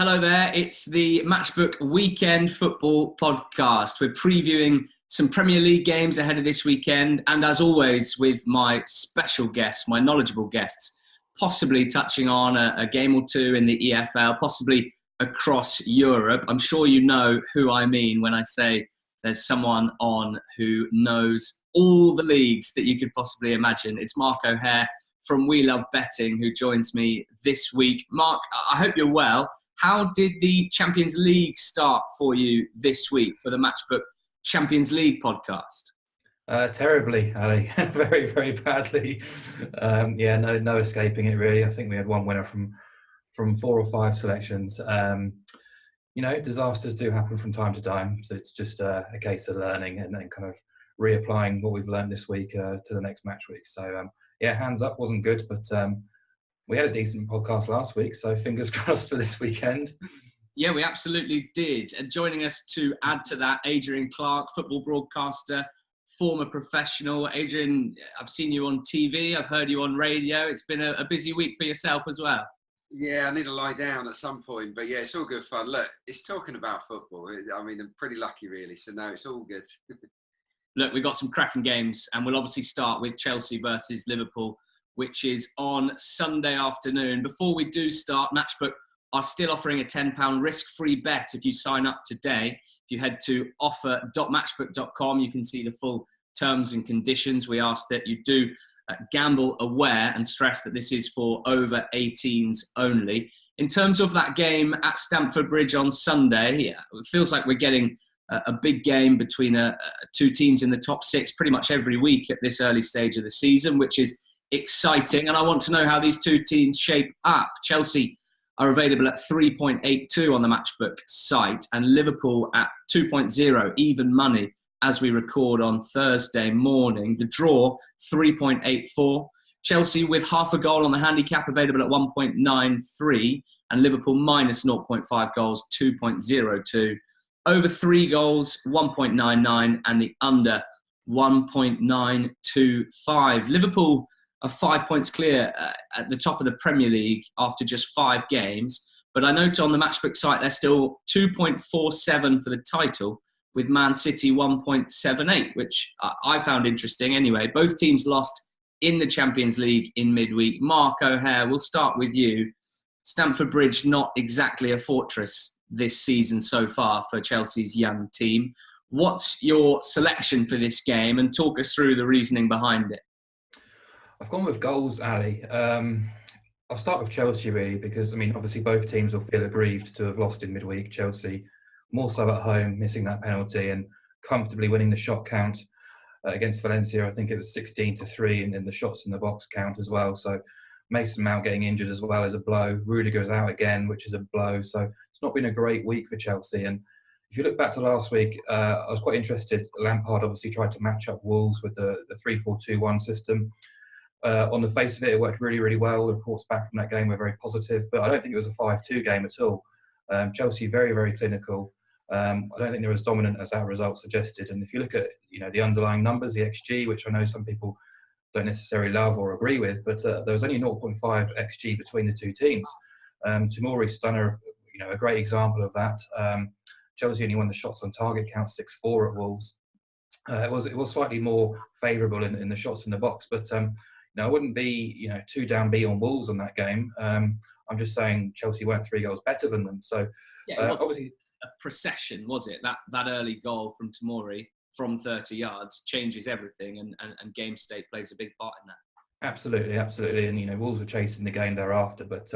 Hello there, it's the Matchbook Weekend Football Podcast. We're previewing some Premier League games ahead of this weekend, and as always with my special guests, my knowledgeable guests, possibly touching on a game or two in the EFL, possibly across Europe. I'm sure you know who I mean when I say there's someone on who knows all the leagues that you could possibly imagine. It's Mark O'Hare from We Love Betting who joins me this week. Mark, I hope you're well. How did the Champions League start for you this week for the Matchbook Champions League podcast? Terribly, Ali. Very, very badly. No escaping it really. I think we had one winner from 4 or 5 selections. Disasters do happen from time to time. So it's just a case of learning and then kind of reapplying what we've learned this week to the next match week. So, hands up, wasn't good, but we had a decent podcast last week, so fingers crossed for this weekend. Yeah, we absolutely did. And joining us to add to that, Adrian Clarke, football broadcaster, former professional. Adrian, I've seen you on TV, I've heard you on radio. It's been a busy week for yourself as well. Yeah, I need to lie down at some point, but yeah, it's all good fun. Look, it's talking about football. I mean, I'm pretty lucky really, so no, it's all good. Look, we've got some cracking games, and we'll obviously start with Chelsea versus Liverpool, which is on Sunday afternoon. Before we do start, Matchbook are still offering a £10 risk-free bet if you sign up today. If you head to offer.matchbook.com, you can see the full terms and conditions. We ask that you do gamble aware and stress that this is for over 18s only. In terms of that game at Stamford Bridge on Sunday, it feels like we're getting a big game between two teams in the top 6 pretty much every week at this early stage of the season, which is exciting. And I want to know how these two teams shape up. Chelsea are available at 3.82 on the Matchbook site and Liverpool at 2.0, even money, as we record on Thursday morning. The draw, 3.84. Chelsea with half a goal on the handicap available at 1.93 and Liverpool minus 0.5 goals, 2.02. Over 3 goals, 1.99 and the under 1.925. Liverpool are 5 points clear at the top of the Premier League after just 5 games. But I note on the Matchbook site, they're still 2.47 for the title, with Man City 1.78, which I found interesting anyway. Both teams lost in the Champions League in midweek. Mark O'Hare, we'll start with you. Stamford Bridge, not exactly a fortress this season so far for Chelsea's young team. What's your selection for this game? And talk us through the reasoning behind it. I've gone with goals, Ali. I'll start with Chelsea really because, obviously both teams will feel aggrieved to have lost in midweek. Chelsea more so at home, missing that penalty and comfortably winning the shot count against Valencia. I think it was 16-3 and in the shots in the box count as well. So Mason Mount getting injured as well as a blow. Rudiger's out again, which is a blow. So it's not been a great week for Chelsea. And if you look back to last week, I was quite interested. Lampard obviously tried to match up Wolves with the 3-4-2-1 system. On the face of it, it worked really, really well. The reports back from that game were very positive, but I don't think it was a 5-2 game at all. Chelsea very, very clinical. I don't think they're as dominant as that result suggested. And if you look at the underlying numbers, the XG, which I know some people don't necessarily love or agree with, but there was only 0.5 XG between the two teams. Tomori Stunner, a great example of that. Chelsea only won the shots on target count 6-4 at Wolves. It was slightly more favourable in the shots in the box, but I wouldn't be too downbeat on Wolves on that game. I'm just saying Chelsea weren't 3 goals better than them. So yeah, obviously a procession, was it? That early goal from Tomori from 30 yards changes everything, and game state plays a big part in that. Absolutely. And Wolves were chasing the game thereafter, but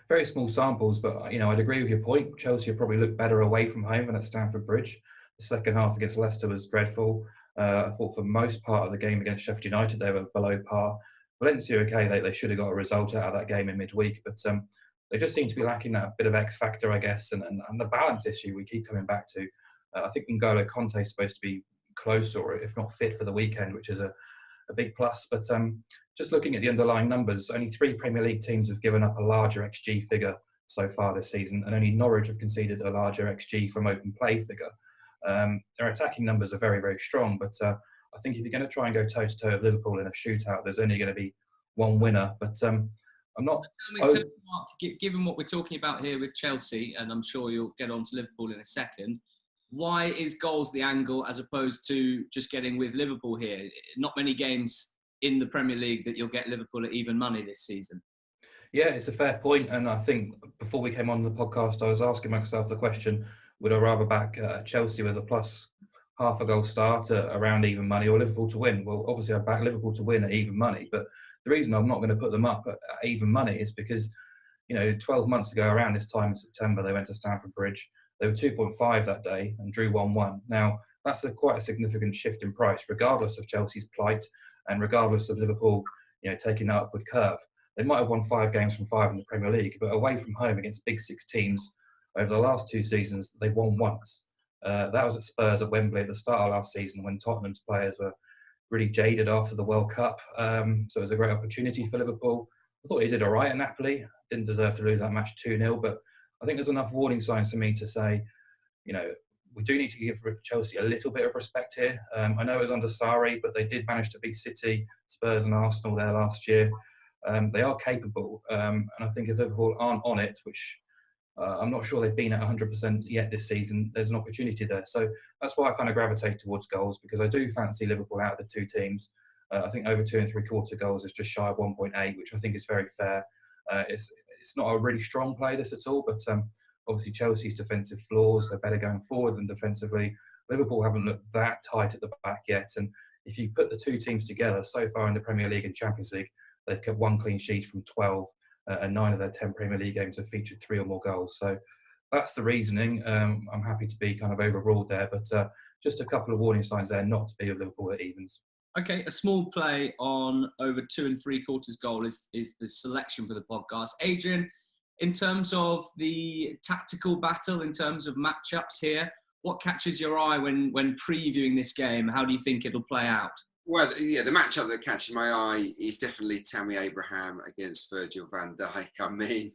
very small samples. But I'd agree with your point. Chelsea probably looked better away from home than at Stamford Bridge. The second half against Leicester was dreadful. I thought for most part of the game against Sheffield United they were below par. Valencia, okay, they should have got a result out of that game in midweek, but they just seem to be lacking that bit of X factor, I guess, and the balance issue we keep coming back to. I think N'Golo Conte is supposed to be close or if not fit for the weekend, which is a big plus. But just looking at the underlying numbers, only 3 Premier League teams have given up a larger XG figure so far this season, and only Norwich have conceded a larger XG from open play figure. Their attacking numbers are very, very strong, but I think if you're going to try and go toe-to-toe with Liverpool in a shootout, there's only going to be one winner. But I'm not. Tell me, Mark, given what we're talking about here with Chelsea, and I'm sure you'll get on to Liverpool in a second, why is goals the angle as opposed to just getting with Liverpool here? Not many games in the Premier League that you'll get Liverpool at even money this season. Yeah, it's a fair point. And I think before we came on the podcast, I was asking myself the question, would I rather back Chelsea with a plus half a goal start around even money or Liverpool to win? Well, obviously I'd back Liverpool to win at even money. But the reason I'm not going to put them up at even money is because, 12 months ago around this time in September, they went to Stamford Bridge. They were 2.5 that day and drew 1-1. Now, that's quite a significant shift in price, regardless of Chelsea's plight and regardless of Liverpool, taking that upward curve. They might have won 5 games from 5 in the Premier League, but away from home against Big Six teams over the last 2 seasons, they've won once. That was at Spurs at Wembley at the start of last season when Tottenham's players were really jaded after the World Cup. So it was a great opportunity for Liverpool. I thought he did all right at Napoli. Didn't deserve to lose that match 2-0, but I think there's enough warning signs for me to say, we do need to give Chelsea a little bit of respect here. I know it was under Sarri, but they did manage to beat City, Spurs and Arsenal there last year. They are capable. And I think if Liverpool aren't on it, which I'm not sure they've been at 100% yet this season, there's an opportunity there. So that's why I kind of gravitate towards goals, because I do fancy Liverpool out of the 2 teams. I think over 2 3/4 goals is just shy of 1.8, which I think is very fair. It's not a really strong play, this at all, but obviously Chelsea's defensive flaws, they're better going forward than defensively. Liverpool haven't looked that tight at the back yet. And if you put the 2 teams together, so far in the Premier League and Champions League, they've kept 1 clean sheet from 12, and 9 of their 10 Premier League games have featured 3 or more goals. So that's the reasoning. I'm happy to be kind of overruled there, but just a couple of warning signs there not to be with Liverpool at evens. Okay, a small play on over 2 3/4 goal is the selection for the podcast. Adrian, in terms of the tactical battle, in terms of matchups here, what catches your eye when previewing this game? How do you think it'll play out? Well, yeah, the matchup that catches my eye is definitely Tammy Abraham against Virgil van Dijk. I mean,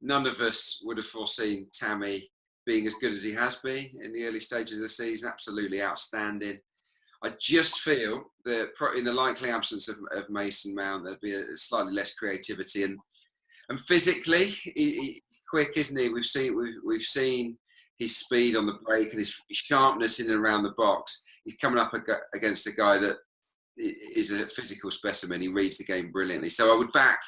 none of us would have foreseen Tammy being as good as he has been in the early stages of the season. Absolutely outstanding. I just feel that in the likely absence of Mason Mount, there'd be a slightly less creativity and physically, he's quick, isn't he? We've seen his speed on the break and his sharpness in and around the box. He's coming up against a guy that is a physical specimen. He reads the game brilliantly. So I would back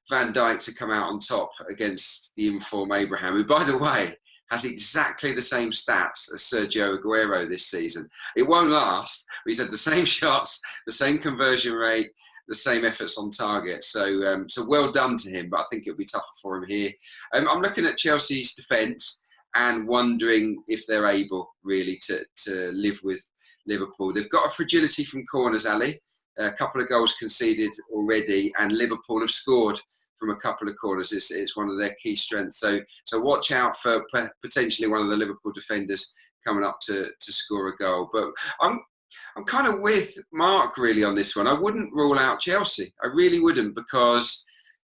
Van Dijk to come out on top against the inform Abraham, who, by the way, has exactly the same stats as Sergio Aguero this season. It won't last. He's had the same shots, the same conversion rate, the same efforts on target. So well done to him, but I think it'll be tougher for him here. I'm looking at Chelsea's defence and wondering if they're able really to live with Liverpool. They've got a fragility from corners, Ali. A couple of goals conceded already, and Liverpool have scored from a couple of corners. It's one of their key strengths. So watch out for potentially one of the Liverpool defenders coming up to score a goal. But I'm kind of with Mark really on this one. I wouldn't rule out Chelsea. I really wouldn't, because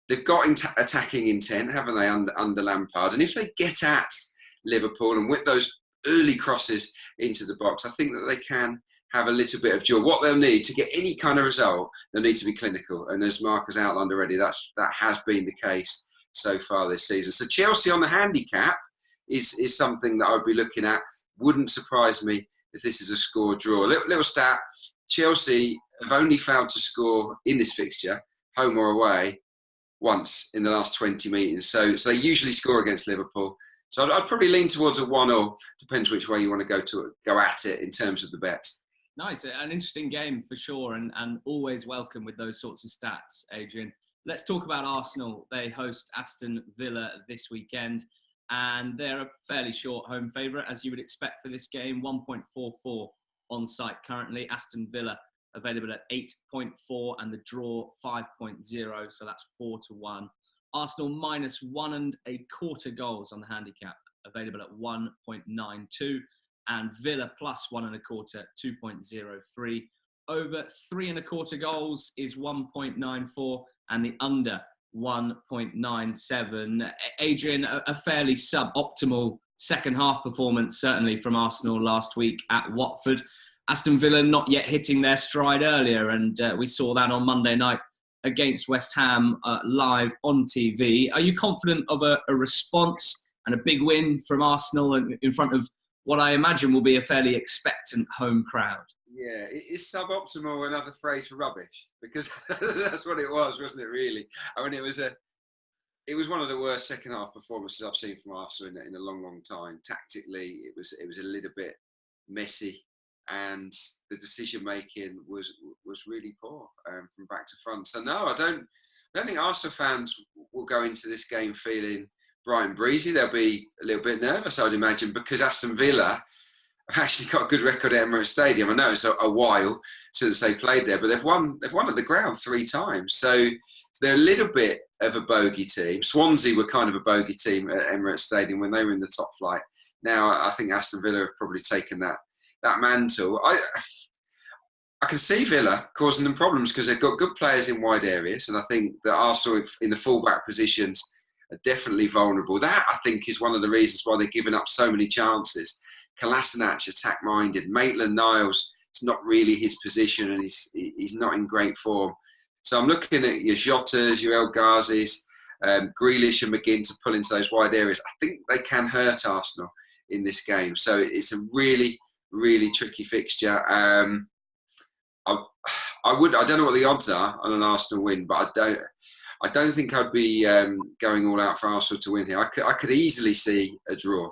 they've got attacking intent, haven't they, under Lampard? And if they get at Liverpool and with those early crosses into the box, I think that they can have a little bit of joy. What they'll need to get any kind of result, they'll need to be clinical. And as Mark has outlined already, that has been the case so far this season. So Chelsea on the handicap is something that I would be looking at. Wouldn't surprise me if this is a score draw. Little stat, Chelsea have only failed to score in this fixture, home or away, once in the last 20 meetings. So they usually score against Liverpool. So I'd probably lean towards a 1-0. Depends which way you want to go at it in terms of the bet. Nice, an interesting game for sure, and always welcome with those sorts of stats, Adrian. Let's talk about Arsenal. They host Aston Villa this weekend, and they're a fairly short home favourite, as you would expect for this game. 1.44 on site currently. Aston Villa available at 8.4, and the draw 5.0, so that's 4-1. Arsenal minus 1.25 goals on the handicap, available at 1.92, and Villa plus 1.25, 2.03. Over 3.25 goals is 1.94, and the under 1.97. Adrian, a fairly suboptimal second half performance, certainly from Arsenal last week at Watford. Aston Villa not yet hitting their stride earlier, and we saw that on Monday night against West Ham live on TV. Are you confident of a response and a big win from Arsenal in front of what I imagine will be a fairly expectant home crowd? Yeah, is suboptimal another phrase for rubbish? Because that's what it was, wasn't it? Really, I mean, it was one of the worst second half performances I've seen from Arsenal in a long, long time. Tactically, it was a little bit messy, and the decision making was really poor from back to front. So no, I don't think Arsenal fans will go into this game feeling bright and breezy. They'll be a little bit nervous, I would imagine, because Aston Villa have actually got a good record at Emirates Stadium. I know it's a while since they played there, but they've won at the ground 3 times. So they're a little bit of a bogey team. Swansea were kind of a bogey team at Emirates Stadium when they were in the top flight. Now I think Aston Villa have probably taken that mantle. I can see Villa causing them problems because they've got good players in wide areas, and I think that Arsenal in the fullback positions are definitely vulnerable. That, I think, is one of the reasons why they're giving up so many chances. Kolasinac attack-minded. Maitland-Niles, it's not really his position, and he's not in great form. So I'm looking at your Jotas, your El Ghazis, Grealish and McGinn to pull into those wide areas. I think they can hurt Arsenal in this game. So it's a really, really tricky fixture. I don't know what the odds are on an Arsenal win, but I don't think I'd be going all out for Arsenal to win here. I could easily see a draw.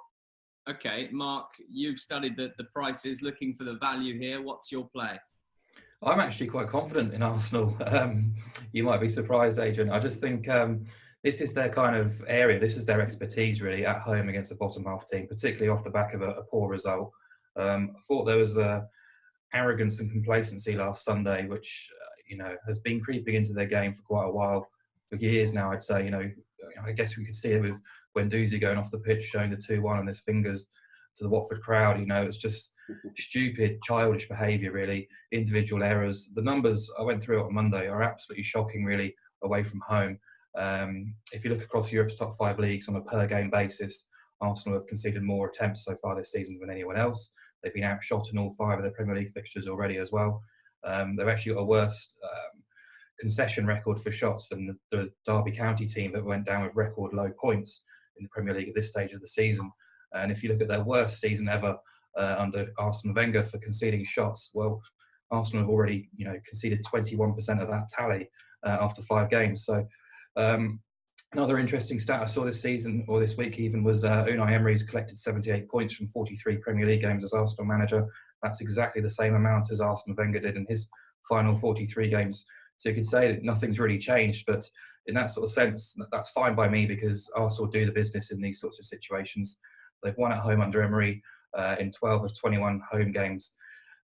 Okay, Mark, you've studied the prices, looking for the value here. What's your play? I'm actually quite confident in Arsenal. You might be surprised, Adrian. I just think this is their kind of area. This is their expertise, really, at home against a bottom half team, particularly off the back of a poor result. I thought there was arrogance and complacency last Sunday, which has been creeping into their game for quite a while, for years now. I'd say. I guess we could see it with Guendouzi going off the pitch, showing the 2-1 on his fingers to the Watford crowd. It's just stupid, childish behaviour, really. Individual errors. The numbers I went through on Monday are absolutely shocking, really, away from home. If you look across Europe's top 5 leagues on a per-game basis, Arsenal have conceded more attempts so far this season than anyone else. They've been outshot in all 5 of their Premier League fixtures already as well. They've actually got a worse concession record for shots than the Derby County team that went down with record low points in the Premier League at this stage of the season. And if you look at their worst season ever under Arsene Wenger for conceding shots, well, Arsenal have already conceded 21% of that tally after 5 games. So another interesting stat I saw this season, or this week even, was Unai Emery's collected 78 points from 43 Premier League games as Arsenal manager. That's exactly the same amount as Arsene Wenger did in his final 43 games. So you could say that nothing's really changed, but in that sort of sense, that's fine by me, because Arsenal do the business in these sorts of situations. They've won at home under Emery in 12 of 21 home games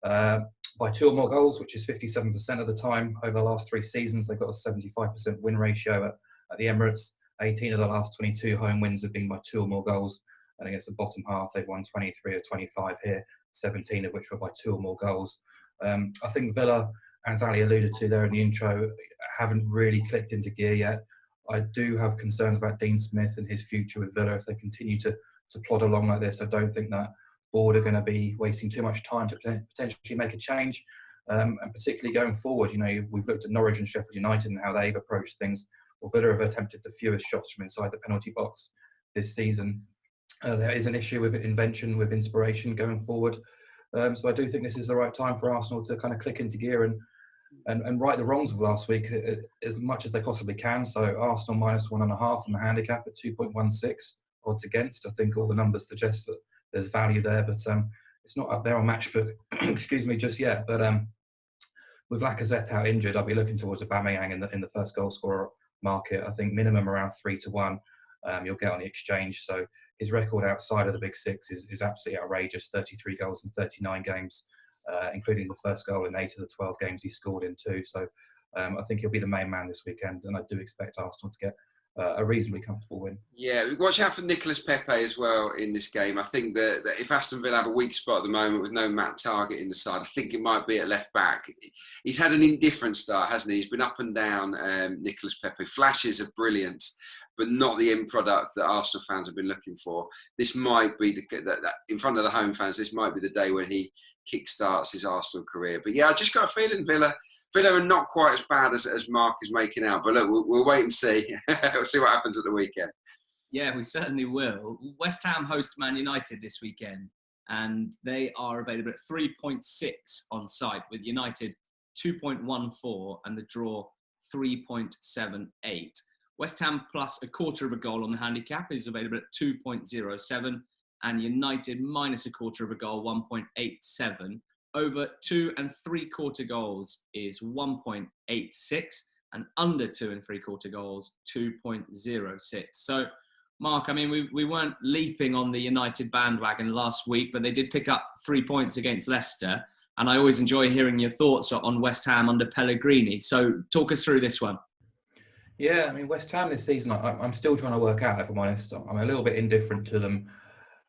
by 2 or more goals, which is 57% of the time. Over the last 3 seasons, they've got a 75% win ratio at the Emirates. 18 of the last 22 home wins have been by 2 or more goals. And against the bottom half, they've won 23 or 25 here, 17 of which were by 2 or more goals. I think Villa, as Ali alluded to there in the intro, haven't really clicked into gear yet. I do have concerns about Dean Smith and his future with Villa if they continue to plod along like this. I don't think that board are going to be wasting too much time to potentially make a change, and particularly going forward. We've looked at Norwich and Sheffield United and how they've approached things. Well, Villa have attempted the fewest shots from inside the penalty box this season. There is an issue with invention, with inspiration going forward. So I do think this is the right time for Arsenal to kind of click into gear and right the wrongs of last week as much as they possibly can. So Arsenal -1.5 on the handicap at 2.16 odds against. I think all the numbers suggest that there's value there, but it's not up there on Matchbook, excuse me, just yet. But with Lacazette out injured, I'll be looking towards Aubameyang in the first goal scorer market. I think minimum around 3-1 you'll get on the exchange. So his record outside of the big 6 is absolutely outrageous. 33 goals in 39 games. Including the first goal in 8 of the 12 games he scored in too. So I think he'll be the main man this weekend, and I do expect Arsenal to get a reasonably comfortable win. Yeah, watch out for Nicolas Pepe as well in this game. I think that if Aston Villa have a weak spot at the moment with no Matt Targett in the side, I think it might be at left back. He's had an indifferent start, hasn't he? He's been up and down, Nicolas Pepe. Flashes of brilliance, but not the end product that Arsenal fans have been looking for. This might be in front of the home fans. This might be the day when he kickstarts his Arsenal career. But yeah, I just got a feeling Villa are not quite as bad as Mark is making out. But look, we'll wait and see. We'll see what happens at the weekend. Yeah, we certainly will. West Ham host Man United this weekend, and they are available at 3.6 on site, with United 2.14 and the draw 3.78. West Ham plus a quarter of a goal on the handicap is available at 2.07, and United minus a quarter of a goal, 1.87. Over 2 3/4 goals is 1.86, and under 2 3/4 goals, 2.06. So, Mark, I mean, we weren't leaping on the United bandwagon last week, but they did pick up 3 points against Leicester. And I always enjoy hearing your thoughts on West Ham under Pellegrini. So talk us through this one. Yeah, I mean, West Ham this season, I'm still trying to work out, if I'm honest. I'm a little bit indifferent to them.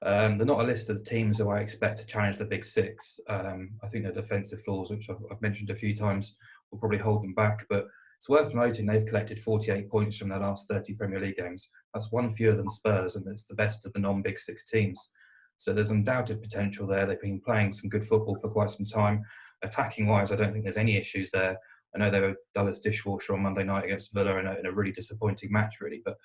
They're not a list of the teams who I expect to challenge the Big Six. I think their defensive flaws, which I've mentioned a few times, will probably hold them back. But it's worth noting they've collected 48 points from their last 30 Premier League games. That's one fewer than Spurs, and it's the best of the non-Big Six teams. So there's undoubted potential there. They've been playing some good football for quite some time. Attacking-wise, I don't think there's any issues there. I know they were dull as dishwasher on Monday night against Villa in a really disappointing match, really. But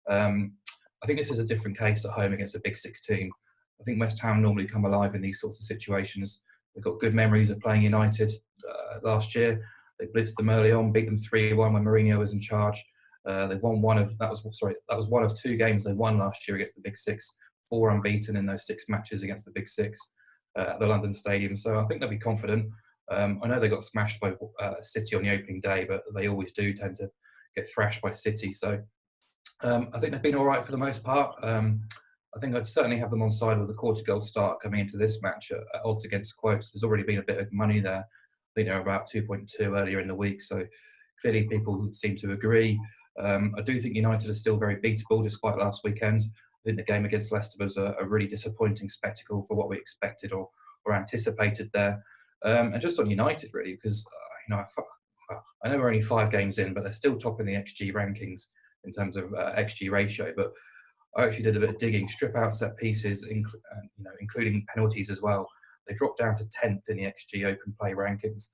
I think this is a different case at home against a Big Six team. I think West Ham normally come alive in these sorts of situations. They've got good memories of playing United last year. They blitzed them early on, beat them 3-1 when Mourinho was in charge. They've won that was one of 2 games they won last year against the Big Six. 4 unbeaten in those 6 matches against the Big Six at the London Stadium. So I think they'll be confident. I know they got smashed by City on the opening day, but they always do tend to get thrashed by City. So I think they've been all right for the most part. I think I'd certainly have them on side with a quarter goal start coming into this match at odds against quotes. There's already been a bit of money there. I think they're about 2.2 earlier in the week. So clearly people seem to agree. I do think United are still very beatable despite last weekend. I think the game against Leicester was a really disappointing spectacle for what we expected or anticipated there. And just on United, really, because I know we're only 5 games in, but they're still topping the XG rankings in terms of XG ratio. But I actually did a bit of digging, strip out set pieces, including penalties as well. They dropped down to 10th in the XG open play rankings.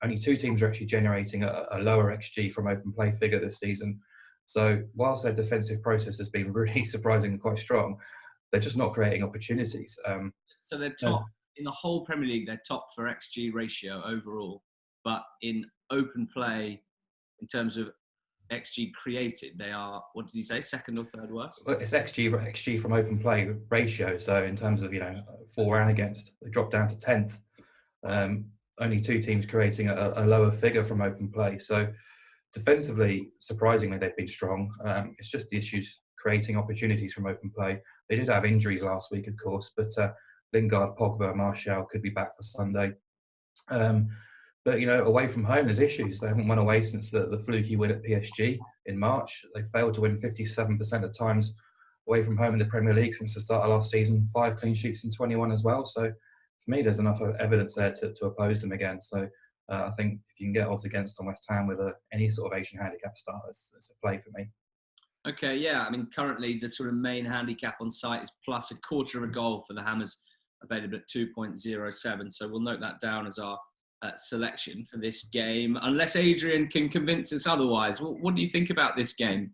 Only 2 teams are actually generating a lower XG from open play figure this season. So whilst their defensive process has been really surprising and quite strong, they're just not creating opportunities. So they're top in the whole Premier League. They're top for XG ratio overall, but in open play, in terms of XG created, they are, what did you say, 2nd or 3rd worst? Well, it's XG from open play ratio. So in terms of for and against, they dropped down to 10th. Only 2 teams creating a lower figure from open play. So defensively, surprisingly, they've been strong. It's just the issues creating opportunities from open play. They did have injuries last week, of course, but Lingard, Pogba, Martial could be back for Sunday. But away from home, there's issues. They haven't won away since the fluky win at PSG in March. They failed to win 57% of times away from home in the Premier League since the start of last season. 5 clean sheets in 21 as well. So for me, there's enough evidence there to oppose them again. So I think if you can get odds against on West Ham with any sort of Asian handicap start, it's a play for me. Okay, yeah. I mean, currently the sort of main handicap on site is plus a quarter of a goal for the Hammers, available at 2.07. So we'll note that down as our selection for this game, unless Adrian can convince us otherwise. What do you think about this game?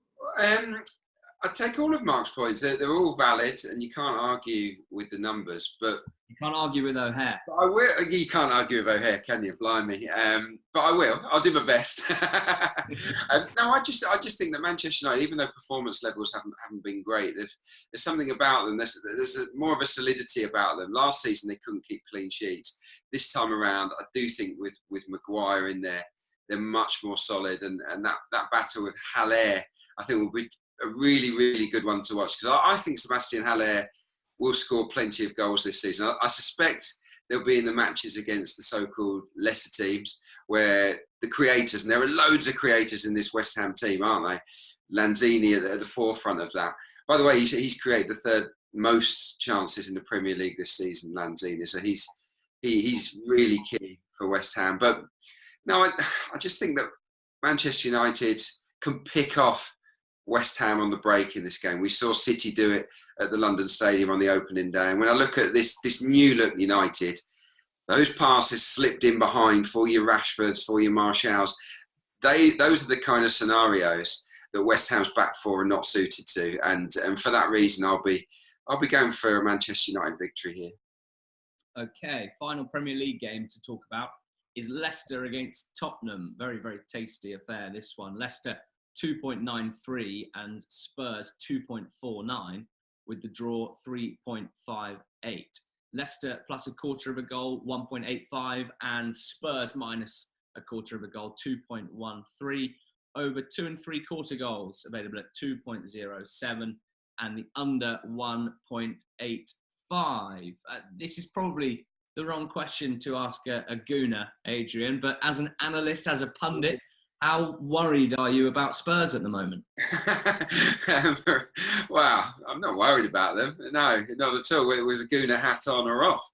I take all of Mark's points. They're all valid, and you can't argue with the numbers. But you can't argue with O'Hare. I will. You can't argue with O'Hare, can you? Blimey. But I will. I'll do my best. No, I just think that Manchester United, even though performance levels haven't been great, there's something about them. There's more of a solidity about them. Last season they couldn't keep clean sheets. This time around, I do think with Maguire in there, they're much more solid. And that battle with Haller, I think, will be a really, really good one to watch, because I think Sebastian Haller will score plenty of goals this season. I suspect they'll be in the matches against the so-called lesser teams, where the creators, and there are loads of creators in this West Ham team, aren't they? Lanzini at the forefront of that. By the way, he's created the 3rd most chances in the Premier League this season, Lanzini. So he's really key for West Ham. But no, I just think that Manchester United can pick off West Ham on the break in this game. We saw City do it at the London Stadium on the opening day. And when I look at this new look United, those passes slipped in behind for your Rashfords, for your Martials. Those are the kind of scenarios that West Ham's back four are not suited to. And for that reason, I'll be going for a Manchester United victory here. Okay, final Premier League game to talk about is Leicester against Tottenham. Very, very tasty affair, this one. Leicester 2.93 and Spurs 2.49, with the draw 3.58. Leicester plus a quarter of a goal, 1.85, and Spurs minus a quarter of a goal, 2.13. Over 2 3/4 goals available at 2.07, and the under 1.85. This is probably the wrong question to ask a gooner, Adrian, but as an analyst, as a pundit, how worried are you about Spurs at the moment? Wow, I'm not worried about them. No, not at all. Whether it was a gooner hat on or off.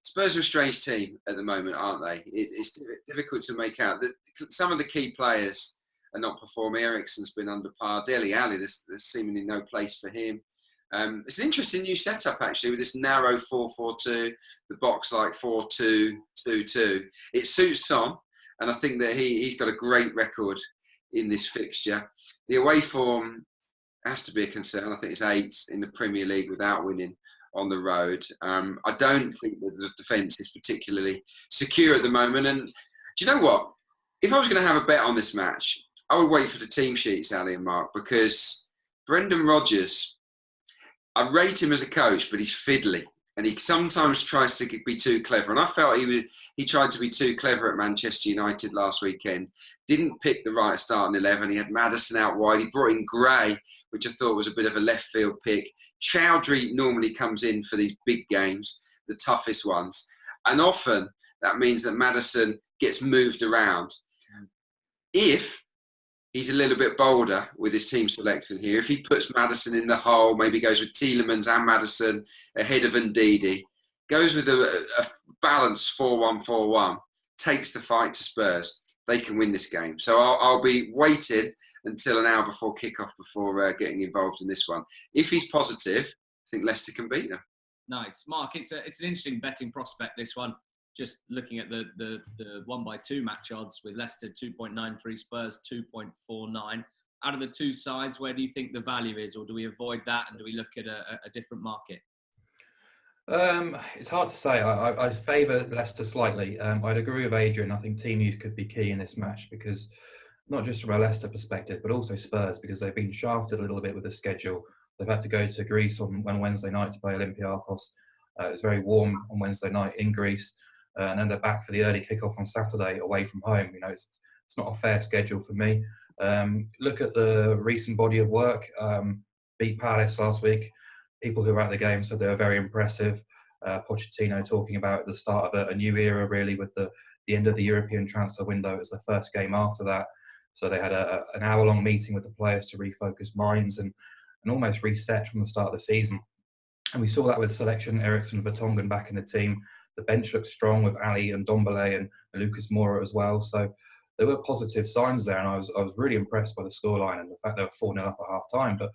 Spurs are a strange team at the moment, aren't they? It's difficult to make out. Some of the key players are not performing. Eriksen's been under par. Dele Alli, there's seemingly no place for him. It's an interesting new setup, actually, with this narrow 4-4-2, the box like 4-2-2-2. It suits Tom, and I think that he's got a great record in this fixture. The away form has to be a concern. I think it's 8 in the Premier League without winning on the road. I don't think that the defence is particularly secure at the moment. And do you know what? If I was going to have a bet on this match, I would wait for the team sheets, Ali and Mark, because Brendan Rodgers, I rate him as a coach, but he's fiddly. And he sometimes tries to be too clever. And I felt he tried to be too clever at Manchester United last weekend. Didn't pick the right starting 11. He had Maddison out wide. He brought in Gray, which I thought was a bit of a left field pick. Chowdhury normally comes in for these big games, the toughest ones. And often that means that Maddison gets moved around. If he's a little bit bolder with his team selection here, if he puts Maddison in the hole, maybe goes with Tielemans and Maddison ahead of Ndidi, goes with a balanced 4-1-4-1, takes the fight to Spurs, they can win this game. So I'll be waiting until an hour before kickoff before getting involved in this one. If he's positive, I think Leicester can beat them. Nice. Mark, it's an interesting betting prospect, this one. Just looking at the 1x2 match odds with Leicester 2.93, Spurs 2.49. Out of the two sides, where do you think the value is, or do we avoid that and do we look at a different market? It's hard to say. I favour Leicester slightly. I'd agree with Adrian. I think team news could be key in this match, because not just from a Leicester perspective, but also Spurs, because they've been shafted a little bit with the schedule. They've had to go to Greece on Wednesday night to play Olympiacos. It was very warm on Wednesday night in Greece. And then they're back for the early kickoff on Saturday away from home. You know, it's not a fair schedule for me. Look at the recent body of work. Beat Palace last week. People who were at the game said they were very impressive. Pochettino talking about the start of a new era, really, with the end of the European transfer window. It was the first game after that. So they had an hour-long meeting with the players to refocus minds and almost reset from the start of the season. And we saw that with selection, Eriksen, Vertonghen back in the team. The bench looked strong with Ali and Ndombele and Lucas Moura as well. So there were positive signs there, and I was really impressed by the scoreline and the fact they were 4-0 up at half time. But,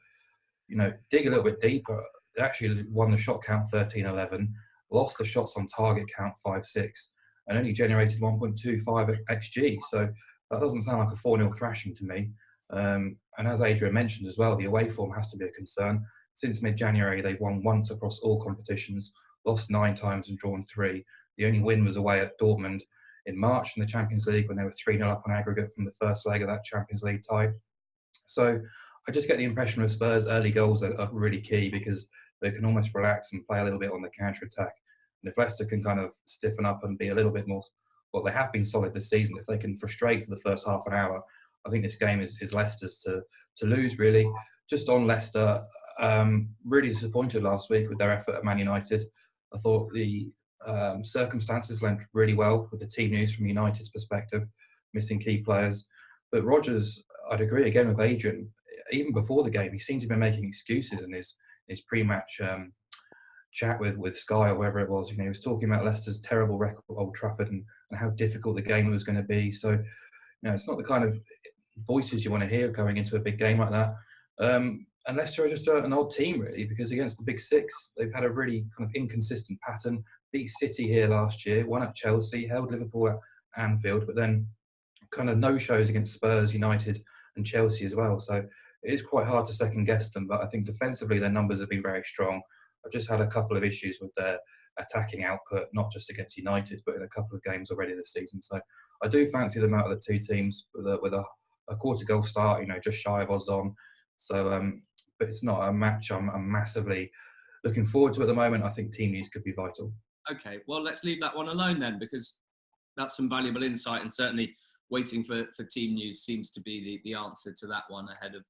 you know, dig a little bit deeper. They actually won the shot count 13-11, lost the shots on target count 5-6, and only generated 1.25 XG. So that doesn't sound like a 4-0 thrashing to me. And as Adrian mentioned as well, the away form has to be a concern. Since mid-January, they've won once across all competitions, lost 9 times and drawn 3. The only win was away at Dortmund in March in the Champions League when they were 3-0 up on aggregate from the first leg of that Champions League tie. So I just get the impression with Spurs, early goals are really key, because they can almost relax and play a little bit on the counter-attack. And if Leicester can kind of stiffen up and be a little bit more, well, they have been solid this season. If they can frustrate for the first half an hour, I think this game is Leicester's to lose, really. Just on Leicester, really disappointed last week with their effort at Man United. I thought the circumstances went really well with the team news from United's perspective, missing key players. But Rodgers, I'd agree again with Adrian, even before the game, he seemed to be making excuses in his pre-match chat with Sky or wherever it was. You know, he was talking about Leicester's terrible record at Old Trafford and how difficult the game was going to be. So, you know, it's not the kind of voices you want to hear going into a big game like that. And Leicester are just an odd team, really, because against the Big Six, they've had a really kind of inconsistent pattern. Beat City here last year, won at Chelsea, held Liverpool at Anfield, but then kind of no-shows against Spurs, United and Chelsea as well. So it is quite hard to second-guess them, but I think defensively their numbers have been very strong. I've just had a couple of issues with their attacking output, not just against United, but in a couple of games already this season. So I do fancy them out of the two teams with a quarter goal start, just shy of odds on. So, but it's not a match I'm massively looking forward to at the moment. I think team news could be vital. Okay, well, let's leave that one alone then, because that's some valuable insight, and certainly waiting for team news seems to be the answer to that one ahead of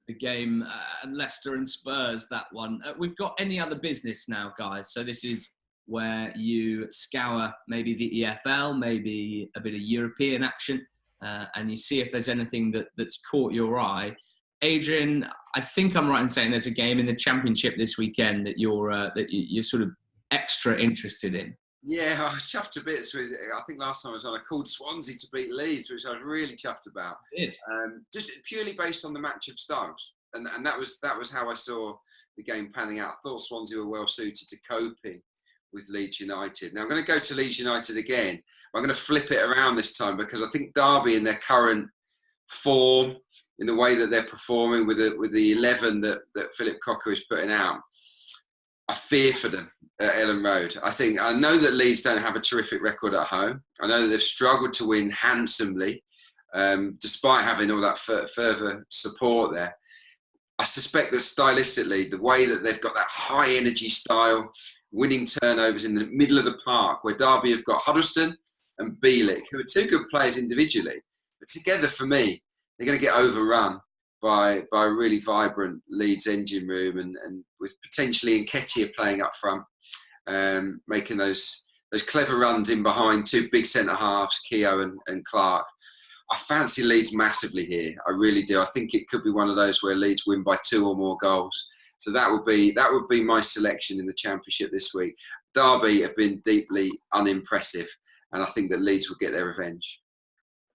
the game. Leicester and Spurs, that one. We've got any other business now, guys. So this is where you scour maybe the EFL, maybe a bit of European action, and you see if there's anything that's caught your eye. Adrian, I think I'm right in saying there's a game in the Championship this weekend that you're sort of extra interested in. Yeah, I was chuffed to bits with. I think last time I was on, I called Swansea to beat Leeds, which I was really chuffed about. Just purely based on the match of styles, and that was how I saw the game panning out. I thought Swansea were well suited to coping with Leeds United. Now I'm going to go to Leeds United again. I'm going to flip it around this time, because I think Derby, in their current form, in the way that they're performing with the 11 that Philip Cocker is putting out, I fear for them at Ellen Road. I know that Leeds don't have a terrific record at home. I know that they've struggled to win handsomely, despite having all that further support there. I suspect that stylistically, the way that they've got that high energy style, winning turnovers in the middle of the park, where Derby have got Huddleston and Bielik, who are two good players individually, but together, for me, they're going to get overrun by a really vibrant Leeds engine room, and with potentially Nketiah playing up front, making those clever runs in behind two big centre halves, Keogh and Clarke. I fancy Leeds massively here. I really do. I think it could be one of those where Leeds win by 2 or more goals. So that would be my selection in the Championship this week. Derby have been deeply unimpressive, and I think that Leeds will get their revenge.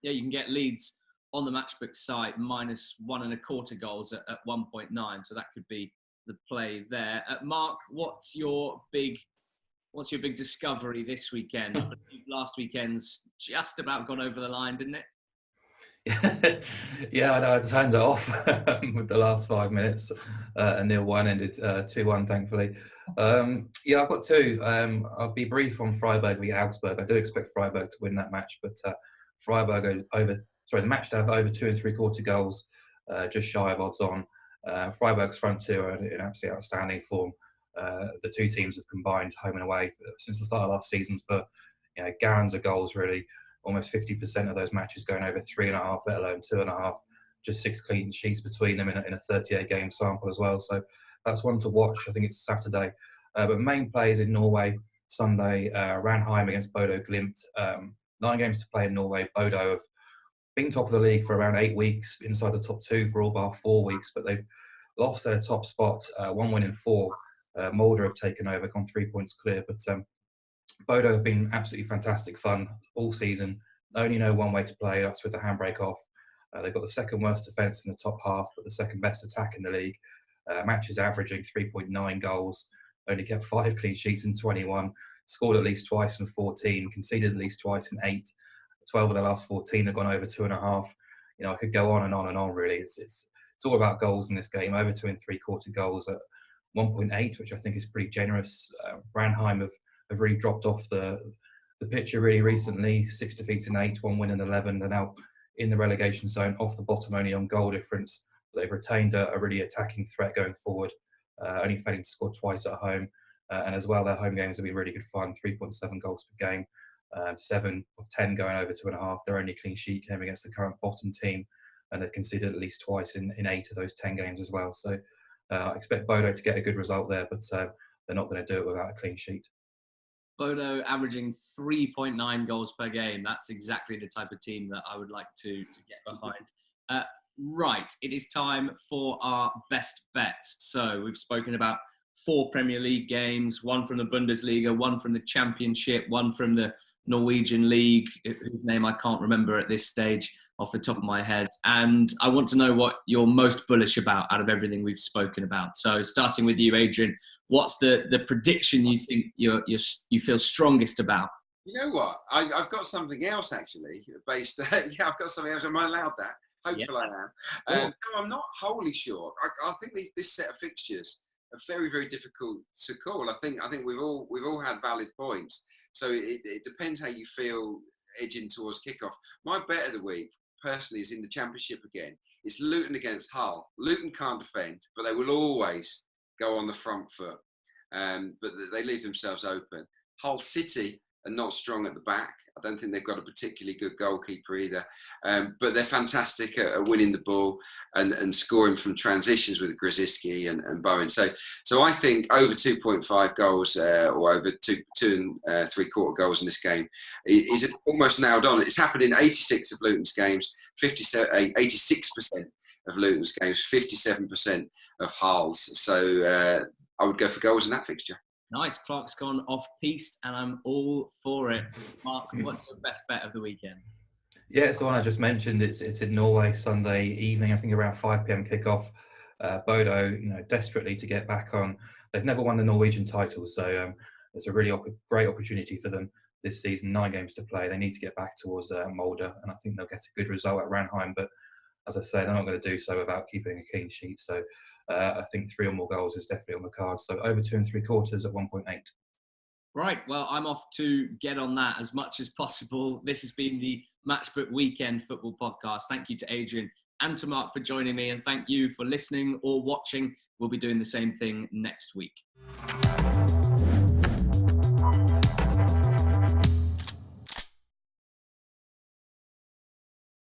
Yeah, you can get Leeds on the Matchbook site -1.25 goals at 1.9, so that could be the play there. Mark, what's your big discovery this weekend? I believe last weekend's just about gone over the line, didn't it? Yeah, I know. I turned it off with the last 5 minutes. A 0-1 ended 2-1, thankfully. Yeah, I've got two. I'll be brief on Freiburg v Augsburg. I do expect Freiburg to win that match, but Freiburg the match to have over 2 3/4 goals, just shy of odds on. Freiburg's front two are in absolutely outstanding form. The two teams have combined home and away since the start of last season for gallons of goals, really. Almost 50% of those matches going over 3.5, let alone 2.5. Just 6 clean sheets between them in a 38-game sample as well. So that's one to watch. I think it's Saturday. But main plays in Norway Sunday, Ranheim against Bodo Glimt. 9 games to play in Norway. Bodo have been top of the league for around 8 weeks, inside the top 2 for all bar 4 weeks, but they've lost their top spot, 1 win in 4. Mulder have taken over, gone 3 points clear, but Bodo have been absolutely fantastic fun all season. They only know one way to play, that's with the handbrake off. They've got the second worst defence in the top half, but the second best attack in the league. Matches averaging 3.9 goals, only kept 5 clean sheets in 21, scored at least twice in 14, conceded at least twice in 8. 12 of the last 14 have gone over 2.5. I could go on and on and on, really. It's all about goals in this game. Over 2 3/4 goals at 1.8, which I think is pretty generous. Ranheim have really dropped off the picture really recently. 6 defeats in 8, 1 win in 11. They're now in the relegation zone, off the bottom only on goal difference. They've retained a really attacking threat going forward, only failing to score twice at home. And as well, their home games have been really good fun, 3.7 goals per game. 7 of 10 going over 2.5. Their only clean sheet came against the current bottom team, and they've conceded at least twice in 8 of those 10 games as well. So I expect Bodo to get a good result there, but they're not going to do it without a clean sheet. Bodo averaging 3.9 goals per game. That's exactly the type of team that I would like to get behind. Right, it is time for our best bets. So we've spoken about 4 Premier League games, 1 from the Bundesliga, 1 from the Championship, 1 from the Norwegian League, whose name I can't remember at this stage. off the top of my head. And I want to know what you're most bullish about out of everything we've spoken about. So starting with you, Adrian, what's the prediction you think you feel strongest about? You know what? I've got something else actually based. Yeah, I've got something else. Am I allowed that? Hopefully I am. No, I'm not wholly sure. I think this set of fixtures are very, very difficult to call. I think we've all had valid points. So it depends how you feel edging towards kickoff. My bet of the week, personally, is in the Championship again. It's Luton against Hull. Luton can't defend, but they will always go on the front foot. But they leave themselves open. Hull City are not strong at the back. I don't think they've got a particularly good goalkeeper either. But they're fantastic at winning the ball and scoring from transitions with Grzycki and Bowen. So I think over 2.5 goals or over two and 3/4 goals in this game is almost nailed on. It's happened in 86 of Luton's games, 86% of Luton's games, 57% of Hull's. So I would go for goals in that fixture. Nice. Clarke's gone off-piste, and I'm all for it. Mark, what's your best bet of the weekend? Yeah, it's the one I just mentioned. It's in Norway Sunday evening. I think around 5 p.m. kickoff. Bodo, desperately to get back on. They've never won the Norwegian title, so it's a really great opportunity for them this season. 9 games to play. They need to get back towards Molde, and I think they'll get a good result at Ranheim. But as I say, they're not going to do so without keeping a clean sheet. So I think 3 or more goals is definitely on the cards. So over 2 3/4 at 1.8. Right. Well, I'm off to get on that as much as possible. This has been the Matchbook Weekend Football Podcast. Thank you to Adrian and to Mark for joining me. And thank you for listening or watching. We'll be doing the same thing next week.